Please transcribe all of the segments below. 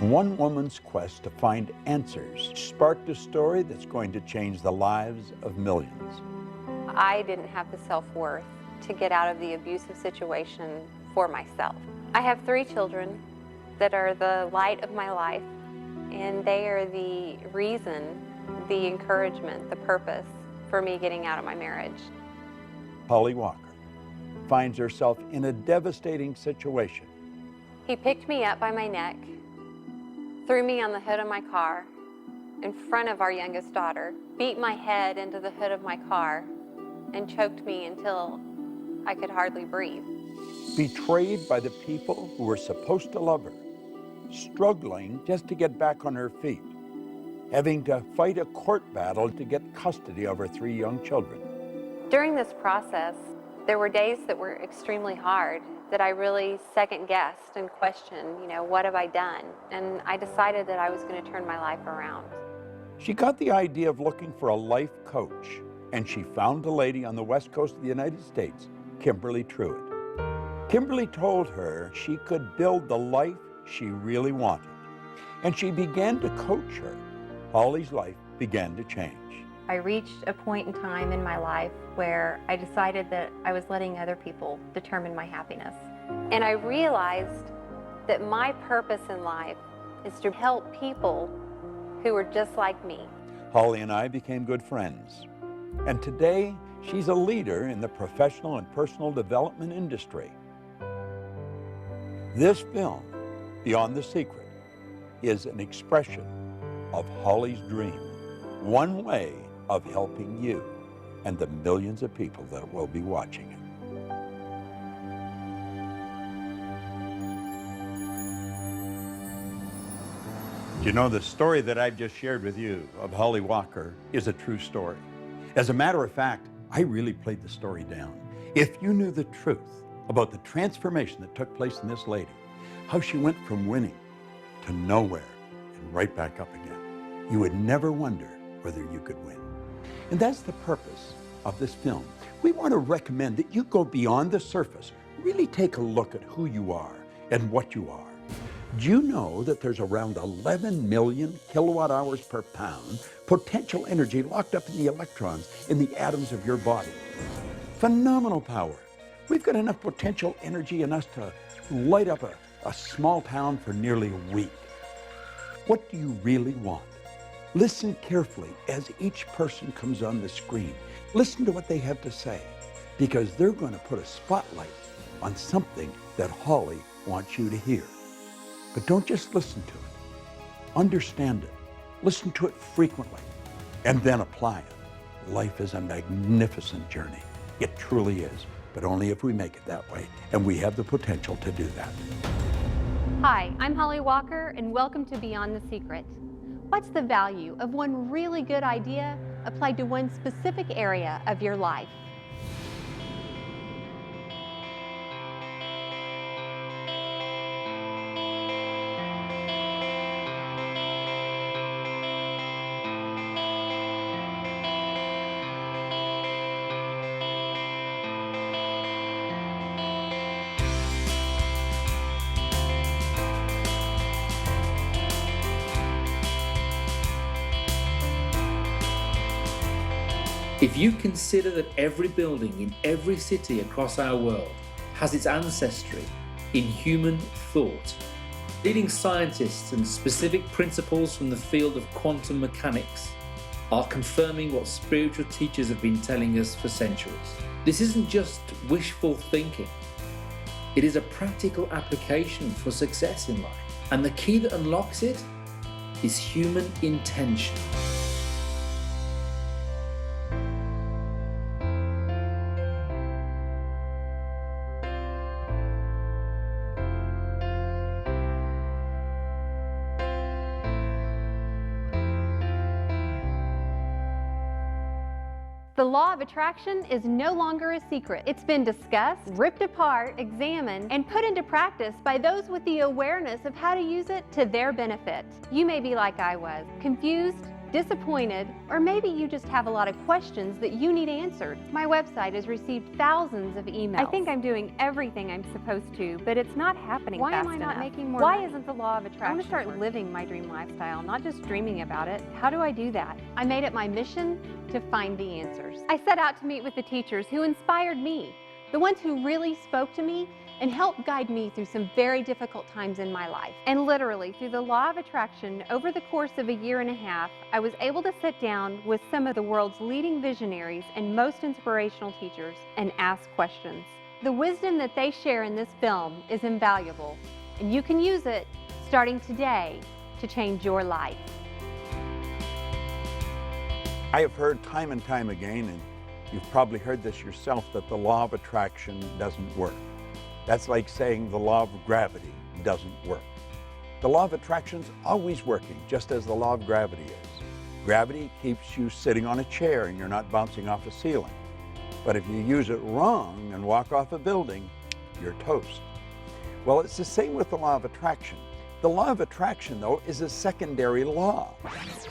One woman's quest to find answers sparked a story that's going to change the lives of millions. I didn't have the self-worth to get out of the abusive situation for myself. I have 3 children that are the light of my life, and they are the reason, the encouragement, the purpose for me getting out of my marriage. Holly Walker finds herself in a devastating situation. He picked me up by my neck, threw me on the hood of my car in front of our youngest daughter, beat my head into the hood of my car, and choked me until I could hardly breathe. Betrayed by the people who were supposed to love her, struggling just to get back on her feet, having to fight a court battle to get custody of her 3 young children. During this process, there were days that were extremely hard, that I really second-guessed and questioned, what have I done? And I decided that I was going to turn my life around. She got the idea of looking for a life coach, and she found a lady on the west coast of the United States, Kimberly Truitt. Kimberly told her she could build the life she really wanted, and she began to coach her. Holly's life began to change. I reached a point in time in my life where I decided that I was letting other people determine my happiness. And I realized that my purpose in life is to help people who are just like me. Holly and I became good friends, and today she's a leader in the professional and personal development industry. This film, Beyond the Secret, is an expression of Holly's dream, one way of helping you and the millions of people that will be watching it. You know, the story that I've just shared with you of Holly Walker is a true story. As a matter of fact, I really played the story down. If you knew the truth about the transformation that took place in this lady, how she went from winning to nowhere and right back up again, you would never wonder whether you could win. And that's the purpose of this film. We want to recommend that you go beyond the surface, really take a look at who you are and what you are. Do you know that there's around 11 million kilowatt hours per pound potential energy locked up in the electrons in the atoms of your body? Phenomenal power. We've got enough potential energy in us to light up a small town for nearly a week. What do you really want? Listen carefully as each person comes on the screen. Listen to what they have to say, because they're going to put a spotlight on something that Holly wants you to hear. But don't just listen to it. Understand it. Listen to it frequently, and then apply it. Life is a magnificent journey. It truly is, but only if we make it that way, and we have the potential to do that. Hi, I'm Holly Walker, and welcome to Beyond the Secret. What's the value of one really good idea applied to one specific area of your life? If you consider that every building in every city across our world has its ancestry in human thought, leading scientists and specific principles from the field of quantum mechanics are confirming what spiritual teachers have been telling us for centuries. This isn't just wishful thinking. It is a practical application for success in life. And the key that unlocks it is human intention. The law of attraction is no longer a secret. It's been discussed, ripped apart, examined, and put into practice by those with the awareness of how to use it to their benefit. You may be like I was, confused, disappointed, or maybe you just have a lot of questions that you need answered. My website has received thousands of emails. I think I'm doing everything I'm supposed to, but it's not happening fast enough. Why am I not making more money? Why isn't the law of attraction? I want to start living my dream lifestyle, not just dreaming about it. How do I do that? I made it my mission to find the answers. I set out to meet with the teachers who inspired me, the ones who really spoke to me and helped guide me through some very difficult times in my life. And literally, through the law of attraction, over the course of a year and a half, I was able to sit down with some of the world's leading visionaries and most inspirational teachers and ask questions. The wisdom that they share in this film is invaluable, and you can use it starting today to change your life. I have heard time and time again, and you've probably heard this yourself, that the law of attraction doesn't work. That's like saying the law of gravity doesn't work. The law of attraction is always working, just as the law of gravity is. Gravity keeps you sitting on a chair and you're not bouncing off a ceiling. But if you use it wrong and walk off a building, you're toast. Well, it's the same with the law of attraction. The law of attraction, though, is a secondary law.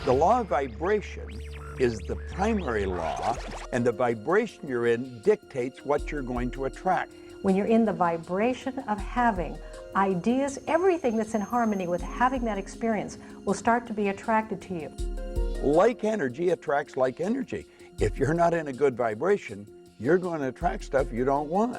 The law of vibration is the primary law, and the vibration you're in dictates what you're going to attract. When you're in the vibration of having ideas, everything that's in harmony with having that experience will start to be attracted to you. Like energy attracts like energy. If you're not in a good vibration, you're going to attract stuff you don't want.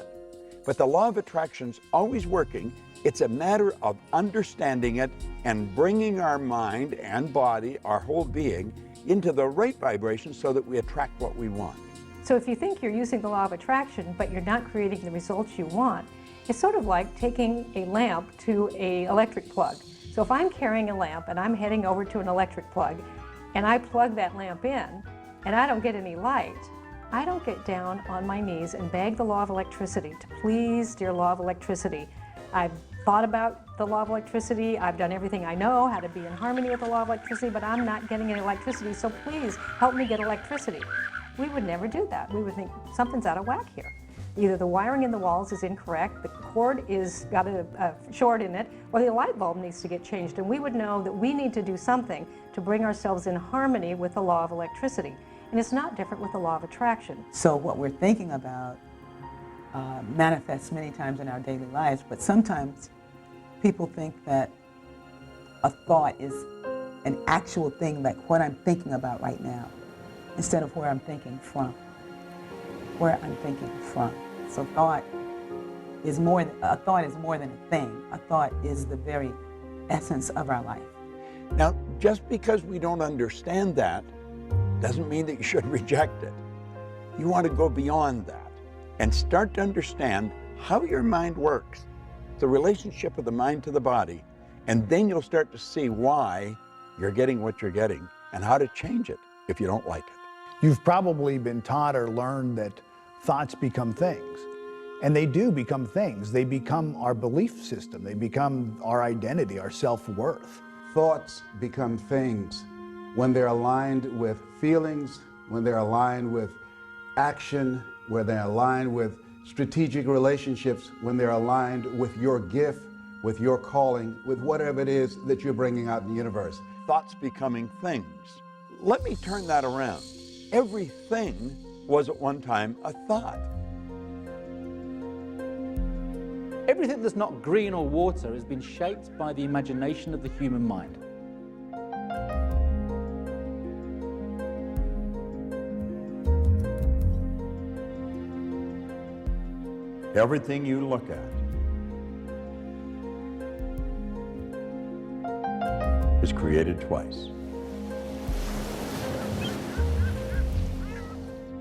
But the law of attraction's always working. It's a matter of understanding it and bringing our mind and body, our whole being, into the right vibration so that we attract what we want. So if you think you're using the law of attraction, but you're not creating the results you want, it's sort of like taking a lamp to an electric plug. So if I'm carrying a lamp and I'm heading over to an electric plug, and I plug that lamp in, and I don't get any light, I don't get down on my knees and beg the law of electricity to please, dear law of electricity. I've thought about the law of electricity, I've done everything I know, how to be in harmony with the law of electricity, but I'm not getting any electricity, so please help me get electricity. We would never do that. We would think something's out of whack here. Either the wiring in the walls is incorrect, the cord is got a short in it, or the light bulb needs to get changed. And we would know that we need to do something to bring ourselves in harmony with the law of electricity. And it's not different with the law of attraction. So what we're thinking about manifests many times in our daily lives, but sometimes people think that a thought is an actual thing, like what I'm thinking about right now, instead of where I'm thinking from. Where I'm thinking from. So thought is more than a thing. A thought is the very essence of our life. Now, just because we don't understand that doesn't mean that you should reject it. You want to go beyond that and start to understand how your mind works, the relationship of the mind to the body, and then you'll start to see why you're getting what you're getting and how to change it if you don't like it. You've probably been taught or learned that thoughts become things. And they do become things. They become our belief system. They become our identity, our self-worth. Thoughts become things when they're aligned with feelings, when they're aligned with action, when they're aligned with strategic relationships, when they're aligned with your gift, with your calling, with whatever it is that you're bringing out in the universe. Thoughts becoming things. Let me turn that around. Everything was at one time a thought. Everything that's not green or water has been shaped by the imagination of the human mind. Everything you look at is created twice.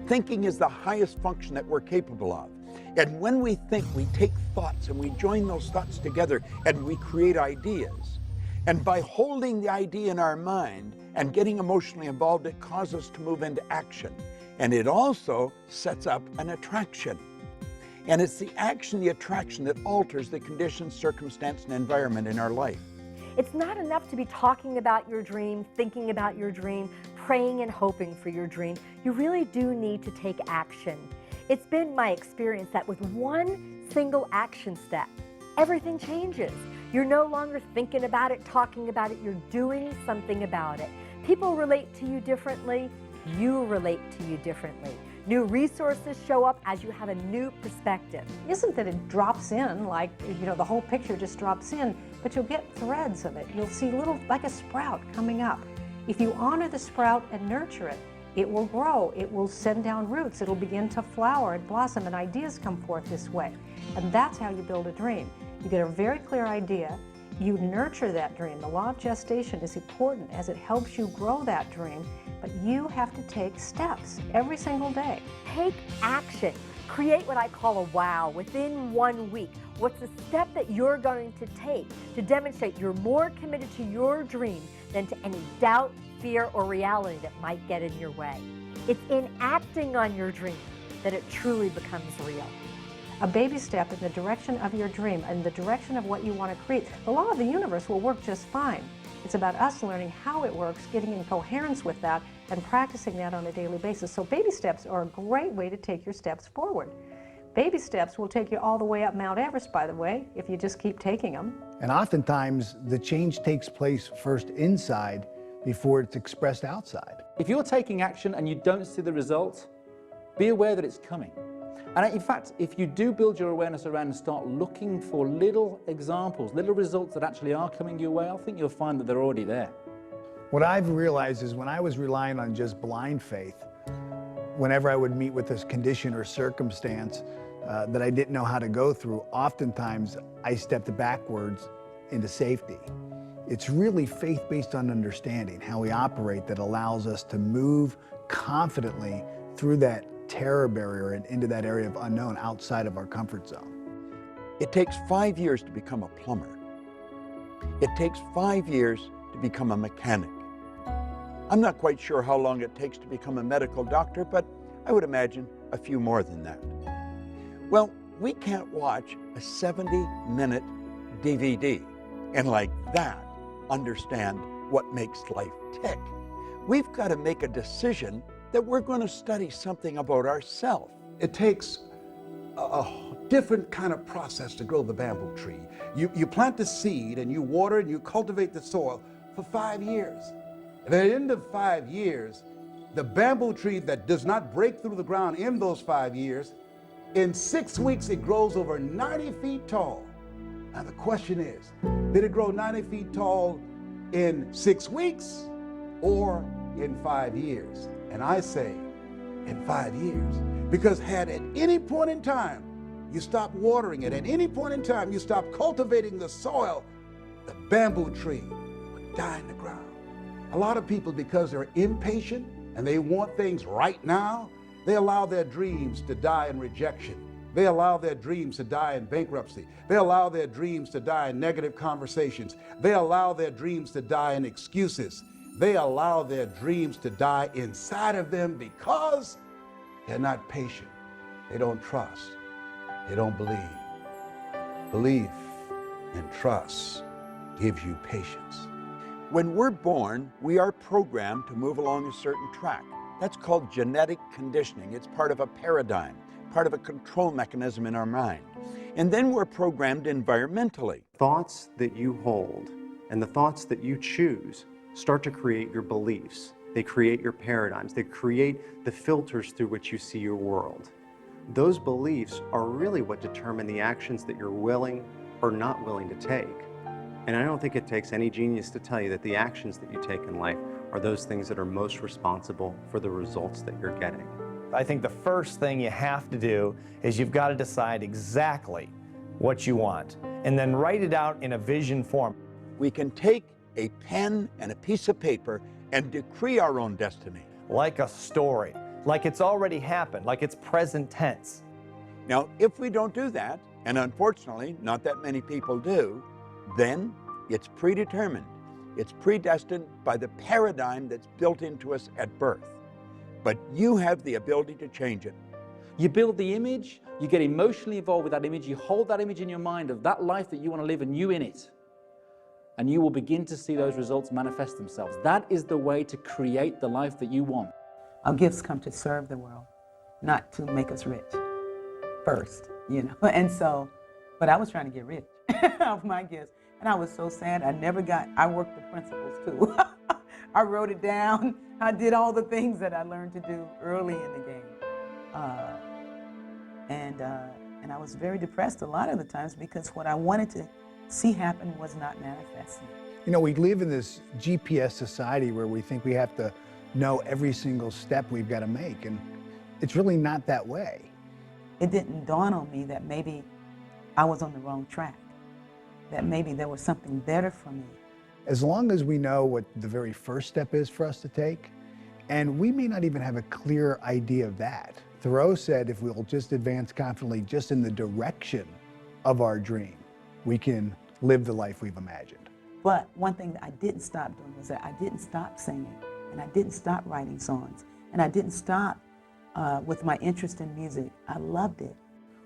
Thinking is the highest function that we're capable of. And when we think, we take thoughts and we join those thoughts together and we create ideas. And by holding the idea in our mind and getting emotionally involved, it causes us to move into action. And it also sets up an attraction. And it's the action, the attraction that alters the conditions, circumstance, and environment in our life. It's not enough to be talking about your dream, thinking about your dream, praying and hoping for your dream. You really do need to take action. It's been my experience that with one single action step, everything changes. You're no longer thinking about it, talking about it, you're doing something about it. People relate to you differently. You relate to you differently. New resources show up as you have a new perspective. Isn't that it drops in, like, the whole picture just drops in, but you'll get threads of it. You'll see little, like a sprout coming up. If you honor the sprout and nurture it, it will grow, it will send down roots, it'll begin to flower and blossom, and ideas come forth this way. And that's how you build a dream. You get a very clear idea, you nurture that dream. The law of gestation is important as it helps you grow that dream, but you have to take steps every single day. Take action. Create what I call a wow within 1 week. What's the step that you're going to take to demonstrate you're more committed to your dream than to any doubt, fear, or reality that might get in your way? It's in acting on your dream that it truly becomes real. A baby step in the direction of your dream and the direction of what you want to create. The law of the universe will work just fine. It's about us learning how it works, getting in coherence with that, and practicing that on a daily basis. So baby steps are a great way to take your steps forward. Baby steps will take you all the way up Mount Everest, by the way, if you just keep taking them. And oftentimes, the change takes place first inside before it's expressed outside. If you're taking action and you don't see the result, be aware that it's coming. And in fact, if you do build your awareness around and start looking for little examples, little results that actually are coming your way, I think you'll find that they're already there. What I've realized is when I was relying on just blind faith, whenever I would meet with this condition or circumstance that I didn't know how to go through, oftentimes I stepped backwards into safety. It's really faith based on understanding how we operate that allows us to move confidently through that terror barrier and into that area of unknown outside of our comfort zone. It takes 5 years to become a plumber. It takes 5 years to become a mechanic. I'm not quite sure how long it takes to become a medical doctor, but I would imagine a few more than that. Well, we can't watch a 70-minute DVD and like that understand what makes life tick. We've got to make a decision that we're going to study something about ourselves. It takes a different kind of process to grow the bamboo tree. You plant the seed and you water and you cultivate the soil for 5 years. And at the end of 5 years, the bamboo tree that does not break through the ground in those 5 years, in 6 weeks it grows over 90 feet tall. Now the question is, did it grow 90 feet tall in 6 weeks or in 5 years? And I say in 5 years, because had at any point in time you stop watering it, at any point in time you stop cultivating the soil, the bamboo tree would die in the ground. A lot of people, because they're impatient and they want things right now, they allow their dreams to die in rejection. They allow their dreams to die in bankruptcy. They allow their dreams to die in negative conversations. They allow their dreams to die in excuses. They allow their dreams to die inside of them because they're not patient. They don't trust. They don't believe. Belief and trust gives you patience. When we're born, we are programmed to move along a certain track. That's called genetic conditioning. It's part of a paradigm, part of a control mechanism in our mind. And then we're programmed environmentally. Thoughts that you hold and the thoughts that you choose start to create your beliefs. They create your paradigms. They create the filters through which you see your world. Those beliefs are really what determine the actions that you're willing or not willing to take. And I don't think it takes any genius to tell you that the actions that you take in life are those things that are most responsible for the results that you're getting. I think the first thing you have to do is you've got to decide exactly what you want and then write it out in a vision form. We can take a pen and a piece of paper and decree our own destiny. Like a story, like it's already happened, like it's present tense. Now, if we don't do that, and unfortunately not that many people do, then it's predetermined. It's predestined by the paradigm that's built into us at birth. But you have the ability to change it. You build the image, you get emotionally involved with that image, you hold that image in your mind of that life that you want to live and you in it. And you will begin to see those results manifest themselves. That is the way to create the life that you want. Our gifts come to serve the world, not to make us rich first, And so, but I was trying to get rich off my gifts. And I was so sad. I worked the principles too. I wrote it down. I did all the things that I learned to do early in the game. And I was very depressed a lot of the times because what I wanted to see happen was not manifesting. You know, we live in this GPS society where we think we have to know every single step we've got to make, and it's really not that way. It didn't dawn on me that maybe I was on the wrong track, that maybe there was something better for me. As long as we know what the very first step is for us to take, and we may not even have a clear idea of that. Thoreau said if we'll just advance confidently just in the direction of our dream, we can live the life we've imagined. But one thing that I didn't stop doing was that I didn't stop singing, and I didn't stop writing songs, and I didn't stop with my interest in music. I loved it.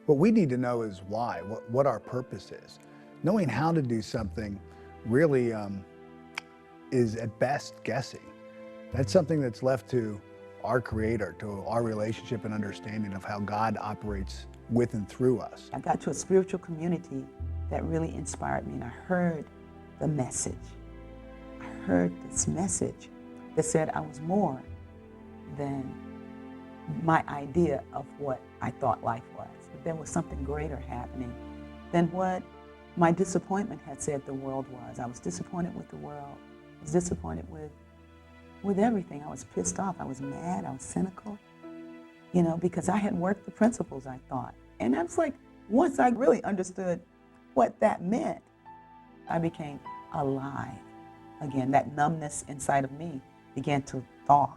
What we need to know is why, what our purpose is. Knowing how to do something really is at best guessing. That's something that's left to our Creator, to our relationship and understanding of how God operates with and through us. I got to a spiritual community that really inspired me, and I heard the message. I heard this message that said I was more than my idea of what I thought life was. That there was something greater happening than what my disappointment had said the world was. I was disappointed with the world. I was disappointed with everything. I was pissed off. I was mad. I was cynical, you know, because I had worked the principles, I thought. And I was like, once I really understood what that meant, I became alive again. That numbness inside of me began to thaw.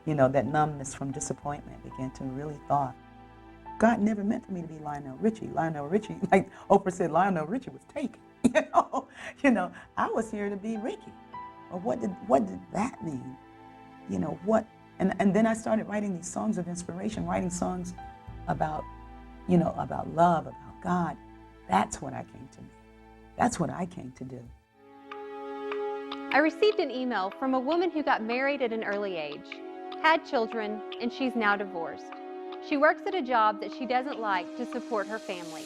You know, that numbness from disappointment began to really thaw. God never meant for me to be Lionel Richie. Lionel Richie, like Oprah said, Lionel Richie was taken. You know, I was here to be Ricki. Well, what did that mean? You know, what? And then I started writing these songs of inspiration, writing songs about, you know, about love, about God. That's what I came to do. That's what I came to do. I received an email from a woman who got married at an early age, had children, and she's now divorced. She works at a job that she doesn't like to support her family.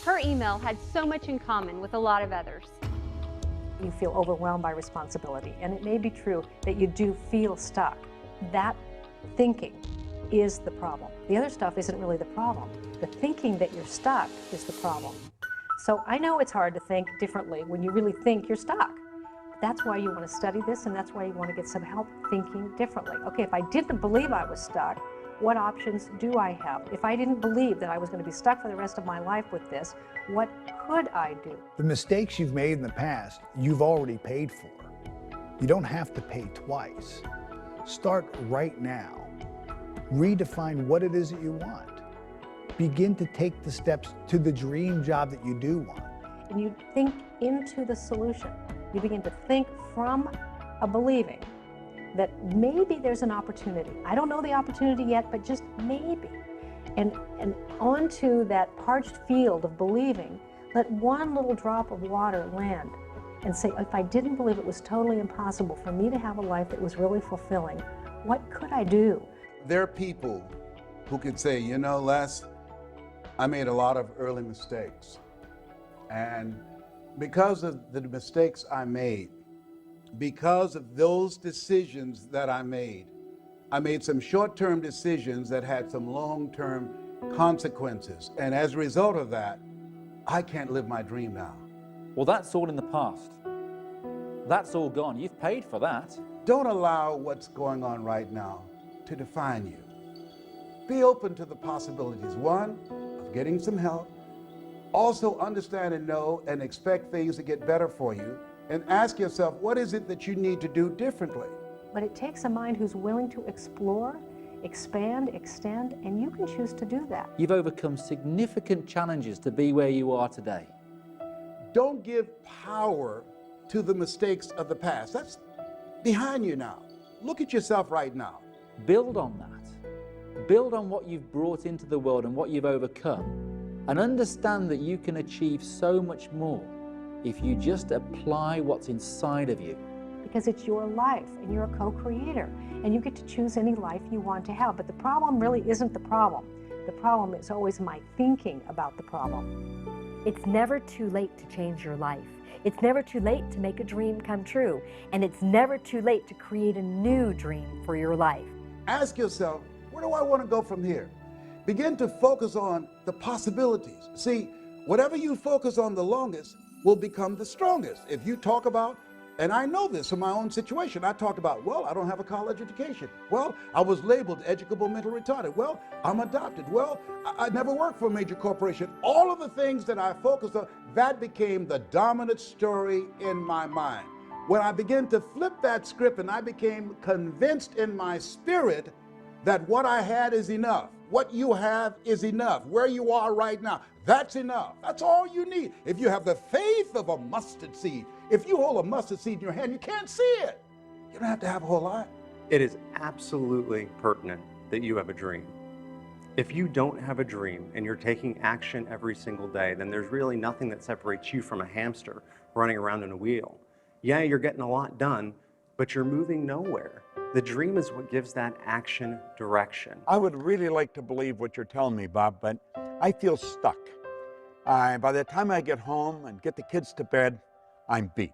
Her email had so much in common with a lot of others. You feel overwhelmed by responsibility, and it may be true that you do feel stuck. That thinking is the problem. The other stuff isn't really the problem. The thinking that you're stuck is the problem. So I know it's hard to think differently when you really think you're stuck. That's why you want to study this, and that's why you want to get some help thinking differently. Okay, if I didn't believe I was stuck, what options do I have? If I didn't believe that I was going to be stuck for the rest of my life with this, what could I do? The mistakes you've made in the past, you've already paid for. You don't have to pay twice. Start right now. Redefine what it is that you want. Begin to take the steps to the dream job that you do want. And you think into the solution. You begin to think from a believing that maybe there's an opportunity. I don't know the opportunity yet, but just maybe. And onto that parched field of believing, let one little drop of water land and say, if I didn't believe it was totally impossible for me to have a life that was really fulfilling, what could I do? There are people who could say, you know, Les, I made a lot of early mistakes. And because of the mistakes I made, because of those decisions that I made some short-term decisions that had some long-term consequences. And as a result of that, I can't live my dream now. Well, that's all in the past. That's all gone. You've paid for that. Don't allow what's going on right now to define you. Be open to the possibilities. One, of getting some help. Also understand and know and expect things to get better for you. And ask yourself, what is it that you need to do differently? But it takes a mind who's willing to explore, expand, extend, and you can choose to do that. You've overcome significant challenges to be where you are today. Don't give power to the mistakes of the past. That's behind you now. Look at yourself right now. Build on that. Build on what you've brought into the world and what you've overcome. And understand that you can achieve so much more if you just apply what's inside of you. Because it's your life and you're a co-creator and you get to choose any life you want to have. But the problem really isn't the problem. The problem is always my thinking about the problem. It's never too late to change your life. It's never too late to make a dream come true, and it's never too late to create a new dream for your life. Ask yourself, where do I want to go from here? Begin to focus on the possibilities. See, whatever you focus on the longest will become the strongest. If you talk about, and I know this from my own situation, I talked about, well, I don't have a college education. Well, I was labeled educable mental retarded. Well, I'm adopted. Well, I never worked for a major corporation. All of the things that I focused on, that became the dominant story in my mind. When I began to flip that script and I became convinced in my spirit that what I had is enough. What you have is enough. Where you are right now, that's enough. That's all you need. If you have the faith of a mustard seed, if you hold a mustard seed in your hand, you can't see it. You don't have to have a whole lot. It is absolutely pertinent that you have a dream. If you don't have a dream and you're taking action every single day, then there's really nothing that separates you from a hamster running around in a wheel. Yeah, you're getting a lot done, but you're moving nowhere. The dream is what gives that action direction. I would really like to believe what you're telling me, Bob, but I feel stuck. By the time I get home and get the kids to bed, I'm beat.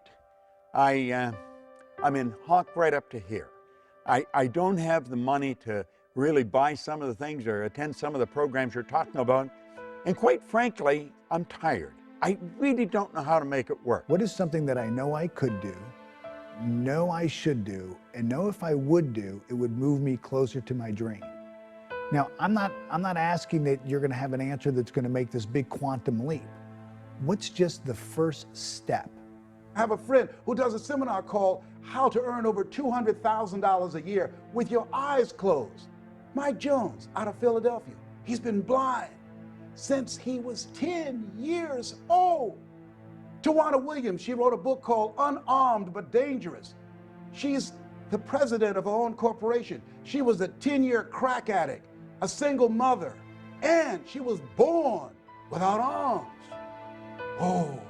I'm in hock right up to here. I don't have the money to really buy some of the things or attend some of the programs you're talking about. And quite frankly, I'm tired. I really don't know how to make it work. What is something that I know I could do, know I should do, and know if I would do, it would move me closer to my dream? Now, I'm not asking that you're going to have an answer that's going to make this big quantum leap. What's just the first step? I have a friend who does a seminar called How to Earn Over $200,000 a Year with Your Eyes Closed. Mike Jones out of Philadelphia. He's been blind since he was 10 years old. Tawana Williams, she wrote a book called Unarmed But Dangerous. She's the president of her own corporation. She was a 10-year crack addict, a single mother, and she was born without arms. Oh,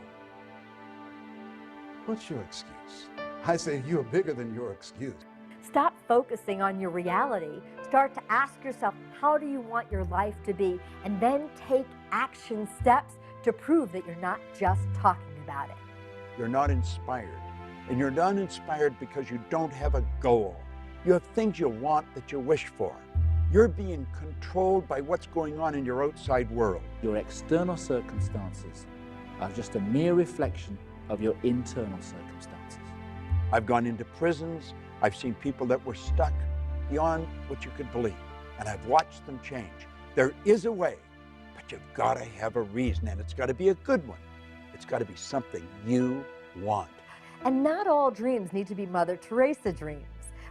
what's your excuse? I say you're bigger than your excuse. Stop focusing on your reality. Start to ask yourself, how do you want your life to be? And then take action steps to prove that you're not just talking about it. You're not inspired. And you're not inspired because you don't have a goal. You have things you want that you wish for. You're being controlled by what's going on in your outside world. Your external circumstances are just a mere reflection of your internal circumstances. I've gone into prisons. I've seen people that were stuck beyond what you could believe, and I've watched them change. There is a way, but you've got to have a reason, and it's got to be a good one. It's got to be something you want. And not all dreams need to be Mother Teresa dreams.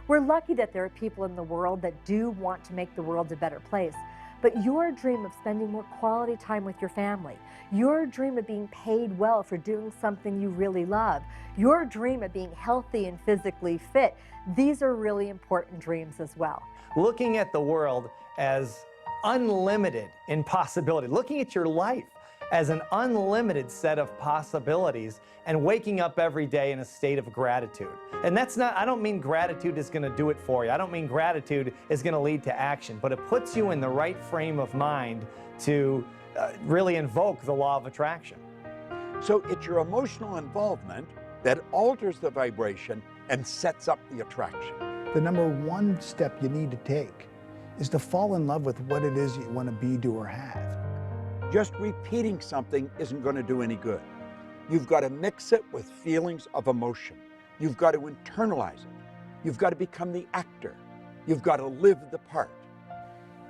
We're lucky that there are people in the world that do want to make the world a better place. But your dream of spending more quality time with your family, your dream of being paid well for doing something you really love, your dream of being healthy and physically fit, these are really important dreams as well. Looking at the world as unlimited in possibility, looking at your life as an unlimited set of possibilities, and waking up every day in a state of gratitude. And that's not, I don't mean gratitude is going to do it for you. I don't mean gratitude is going to lead to action, but it puts you in the right frame of mind to really invoke the law of attraction. So it's your emotional involvement that alters the vibration and sets up the attraction. The number one step you need to take is to fall in love with what it is you want to be, do, or have. Just repeating something isn't going to do any good. You've got to mix it with feelings of emotion. You've got to internalize it. You've got to become the actor. You've got to live the part.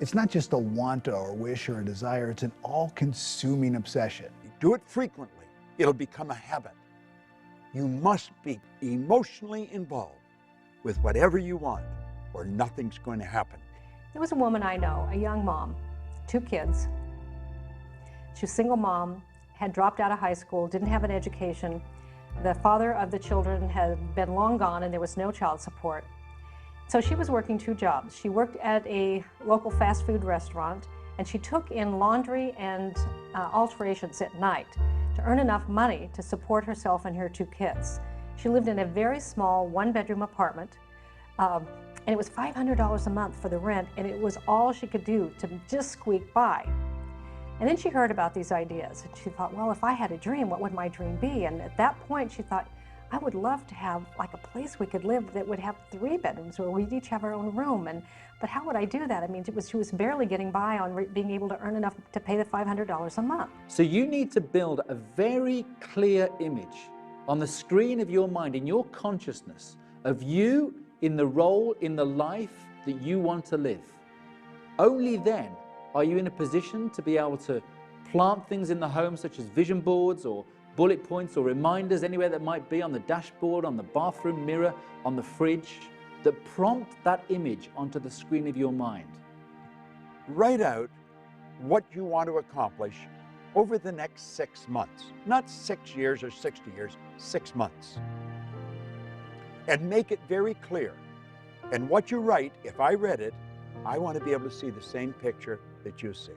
It's not just a want or a wish or a desire, it's an all-consuming obsession. You do it frequently, it'll become a habit. You must be emotionally involved with whatever you want, or nothing's going to happen. There was a woman I know, a young mom, 2 kids. She was a single mom, had dropped out of high school, didn't have an education. The father of the children had been long gone and there was no child support. So she was working 2 jobs. She worked at a local fast food restaurant and she took in laundry and alterations at night to earn enough money to support herself and her 2 kids. She lived in a very small 1-bedroom apartment and it was $500 a month for the rent, and it was all she could do to just squeak by. And then she heard about these ideas, and she thought, well, if I had a dream, what would my dream be? And at that point, she thought, I would love to have like a place we could live that would have 3 bedrooms where we'd each have our own room. But how would I do that? I mean, she was barely getting by on being able to earn enough to pay the $500 a month. So you need to build a very clear image on the screen of your mind, in your consciousness, of you in the role, in the life that you want to live. Only then are you in a position to be able to plant things in the home, such as vision boards or bullet points or reminders anywhere that might be on the dashboard, on the bathroom mirror, on the fridge, that prompt that image onto the screen of your mind. Write out what you want to accomplish over the next 6 months. Not 6 years or 60 years, 6 months. And make it very clear. And what you write, if I read it, I want to be able to see the same picture that you see.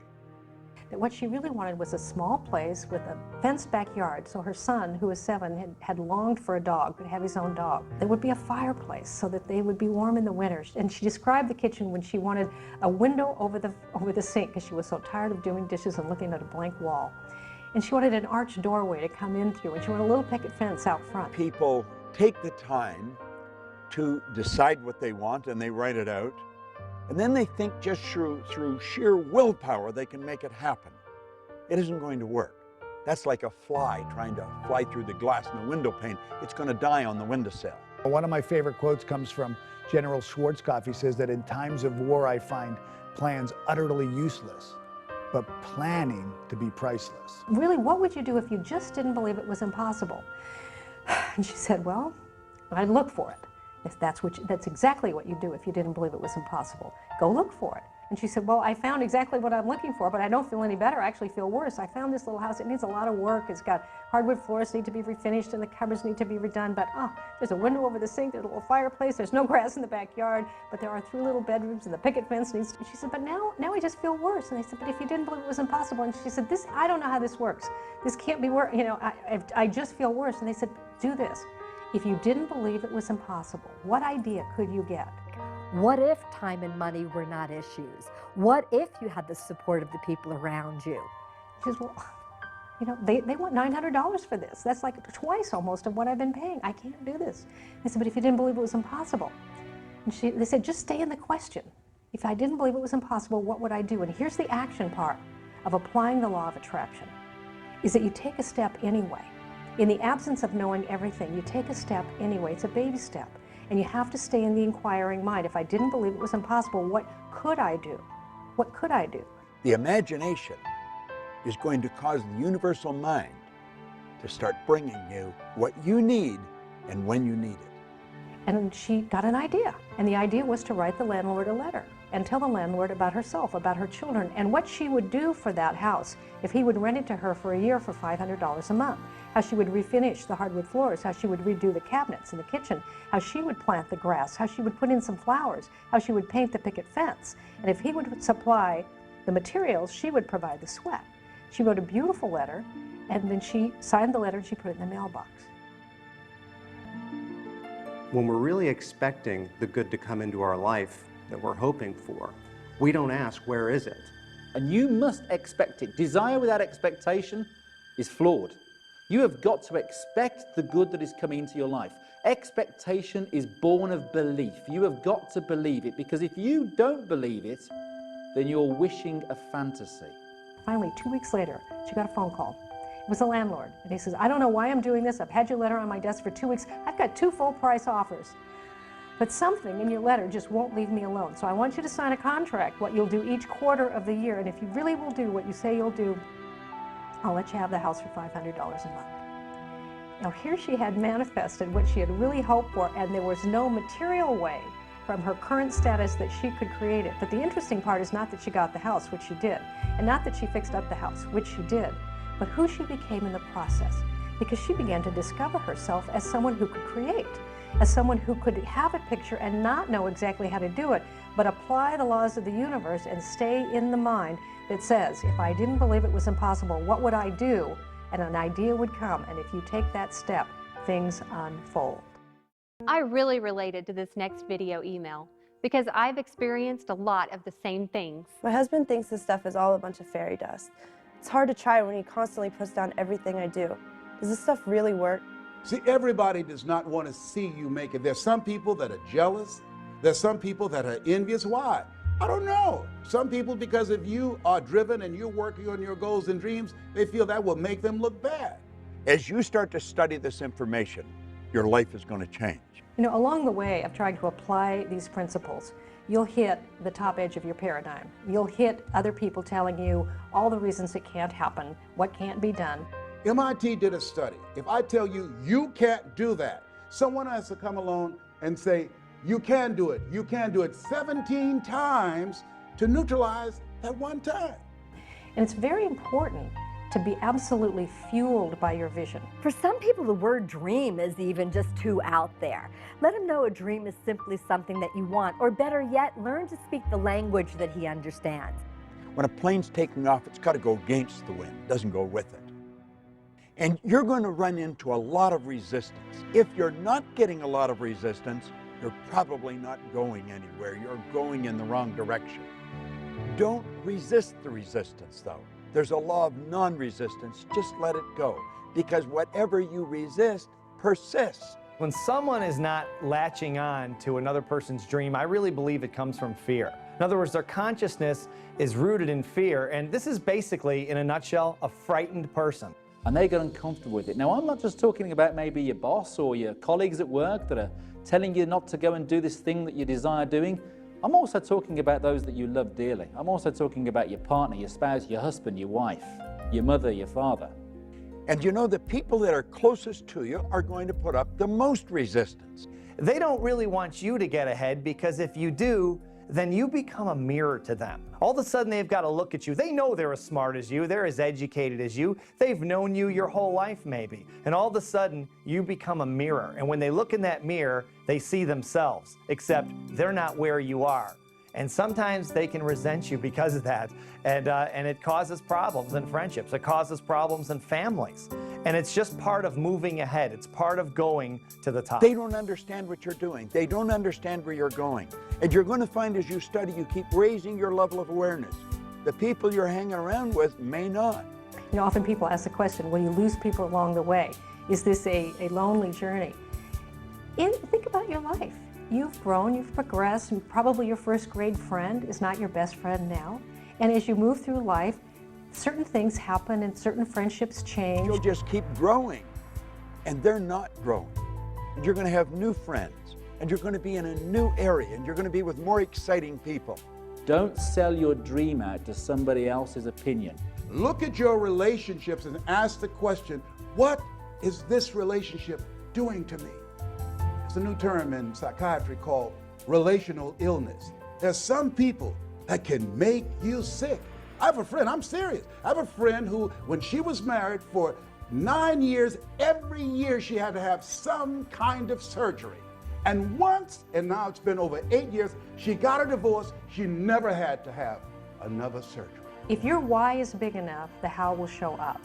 That what she really wanted was a small place with a fenced backyard, so her son, who was 7, had longed for a dog, could have his own dog. There would be a fireplace so that they would be warm in the winter. And she described the kitchen when she wanted a window over the sink, because she was so tired of doing dishes and looking at a blank wall. And she wanted an arched doorway to come in through, and she wanted a little picket fence out front. People take the time to decide what they want, and they write it out. And then they think just through sheer willpower they can make it happen. It isn't going to work. That's like a fly trying to fly through the glass in the window pane. It's going to die on the windowsill. One of my favorite quotes comes from General Schwarzkopf. He says that in times of war I find plans utterly useless, but planning to be priceless. Really, what would you do if you just didn't believe it was impossible? And she said, well, I'd look for it. If that's exactly what you do if you didn't believe it was impossible. Go look for it. And she said, well, I found exactly what I'm looking for, but I don't feel any better. I actually feel worse. I found this little house. It needs a lot of work. It's got hardwood floors need to be refinished, and the cupboards need to be redone. But there's a window over the sink. There's a little fireplace. There's no grass in the backyard. But there are 3 little bedrooms, and the picket fence needs to. She said, but now I just feel worse. And I said, but if you didn't believe it was impossible. And she said, I don't know how this works. This can't be work. You know, I just feel worse. And they said, do this. If you didn't believe it was impossible, what idea could you get? What if time and money were not issues? What if you had the support of the people around you? She says, well, you know, they want $900 for this. That's like twice almost of what I've been paying. I can't do this. I said, but if you didn't believe it was impossible? And they said, just stay in the question. If I didn't believe it was impossible, what would I do? And here's the action part of applying the law of attraction, is that you take a step anyway. In the absence of knowing everything, you take a step anyway. It's a baby step. And you have to stay in the inquiring mind. If I didn't believe it was impossible, what could I do? What could I do? The imagination is going to cause the universal mind to start bringing you what you need and when you need it. And she got an idea. And the idea was to write the landlord a letter and tell the landlord about herself, about her children, and what she would do for that house if he would rent it to her for a year for $500 a month. How she would refinish the hardwood floors, how she would redo the cabinets in the kitchen, how she would plant the grass, how she would put in some flowers, how she would paint the picket fence. And if he would supply the materials, she would provide the sweat. She wrote a beautiful letter, and then she signed the letter and she put it in the mailbox. When we're really expecting the good to come into our life that we're hoping for, we don't ask, where is it? And you must expect it. Desire without expectation is flawed. You have got to expect the good that is coming into your life. Expectation is born of belief. You have got to believe it, because if you don't believe it, then you're wishing a fantasy. Finally, 2 weeks later, she got a phone call. It was the landlord, and he says, I don't know why I'm doing this. I've had your letter on my desk for 2 weeks. I've got 2 full-price offers. But something in your letter just won't leave me alone. So I want you to sign a contract, what you'll do each quarter of the year. And if you really will do what you say you'll do, I'll let you have the house for $500 a month. Now here she had manifested what she had really hoped for, and there was no material way from her current status that she could create it. But the interesting part is not that she got the house, which she did, and not that she fixed up the house, which she did, but who she became in the process. Because she began to discover herself as someone who could create, as someone who could have a picture and not know exactly how to do it, but apply the laws of the universe and stay in the mind that says, if I didn't believe it was impossible, what would I do? And an idea would come, and if you take that step, things unfold. I really related to this next video email because I've experienced a lot of the same things. My husband thinks this stuff is all a bunch of fairy dust. It's hard to try when he constantly puts down everything I do. Does this stuff really work? See, everybody does not want to see you make it. There's some people that are jealous. There's some people that are envious. Why? I don't know. Some people, because if you are driven and you're working on your goals and dreams, they feel that will make them look bad. As you start to study this information, your life is going to change. You know, along the way of trying to apply these principles, you'll hit the top edge of your paradigm. You'll hit other people telling you all the reasons it can't happen, what can't be done. MIT did a study. If I tell you, you can't do that, someone has to come along and say, you can do it. You can do it 17 times to neutralize that one time. And it's very important to be absolutely fueled by your vision. For some people, the word dream is even just too out there. Let him know a dream is simply something that you want, or better yet, learn to speak the language that he understands. When a plane's taking off, it's got to go against the wind, it doesn't go with it. And you're going to run into a lot of resistance. If you're not getting a lot of resistance, you're probably not going anywhere. You're going in the wrong direction. Don't resist the resistance, though. There's a law of non-resistance. Just let it go, because whatever you resist persists. When someone is not latching on to another person's dream, I really believe it comes from fear. In other words, their consciousness is rooted in fear, and this is basically, in a nutshell, a frightened person. And they get uncomfortable with it. Now, I'm not just talking about maybe your boss or your colleagues at work that are telling you not to go and do this thing that you desire doing. I'm also talking about those that you love dearly. I'm also talking about your partner, your spouse, your husband, your wife, your mother, your father. And you know, the people that are closest to you are going to put up the most resistance. They don't really want you to get ahead, because if you do, then you become a mirror to them. All of a sudden, they've got to look at you. They know they're as smart as you. They're as educated as you. They've known you your whole life, maybe. And all of a sudden, you become a mirror. And when they look in that mirror, they see themselves, except they're not where you are. And sometimes they can resent you because of that. And it causes problems in friendships. It causes problems in families. And it's just part of moving ahead. It's part of going to the top. They don't understand what you're doing. They don't understand where you're going. And you're going to find as you study, you keep raising your level of awareness. The people you're hanging around with may not. You know, often people ask the question, will you lose people along the way? Is this a lonely journey? Think about your life. You've grown, you've progressed, and probably your first grade friend is not your best friend now. And as you move through life, certain things happen and certain friendships change. You'll just keep growing, and they're not growing. And you're going to have new friends, and you're going to be in a new area, and you're going to be with more exciting people. Don't sell your dream out to somebody else's opinion. Look at your relationships and ask the question, what is this relationship doing to me? It's a new term in psychiatry called relational illness. There's some people that can make you sick. I have a friend, I'm serious. I have a friend who, when she was married for 9 years, every year she had to have some kind of surgery. And once, and now it's been over 8 years, she got a divorce. She never had to have another surgery. If your why is big enough, the how will show up.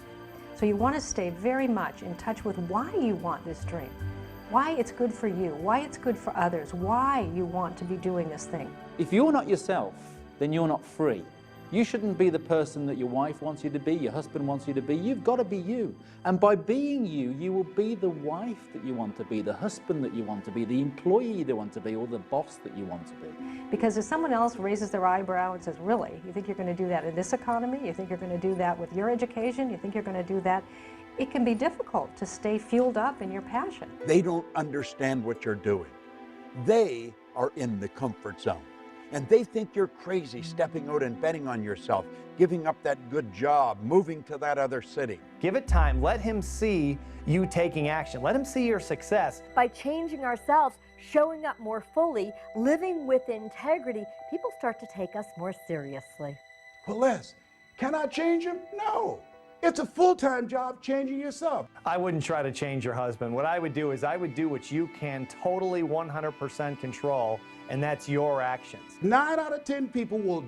So you want to stay very much in touch with why you want this dream, why it's good for you, why it's good for others, why you want to be doing this thing. If you're not yourself, then you're not free. You shouldn't be the person that your wife wants you to be, your husband wants you to be. You've got to be you. And by being you, you will be the wife that you want to be, the husband that you want to be, the employee you want to be, or the boss that you want to be. Because if someone else raises their eyebrow and says, really, you think you're going to do that in this economy? You think you're going to do that with your education? You think you're going to do that? It can be difficult to stay fueled up in your passion. They don't understand what you're doing. They are in the comfort zone. And they think you're crazy stepping out and betting on yourself, giving up that good job, moving to that other city. Give it time. Let him see you taking action. Let him see your success. By changing ourselves, showing up more fully, living with integrity, people start to take us more seriously. Well, Les, can I change him? No. It's a full-time job changing yourself. I wouldn't try to change your husband. What I would do is I would do what you can totally 100% control, and that's your actions. 9 out of 10 people will die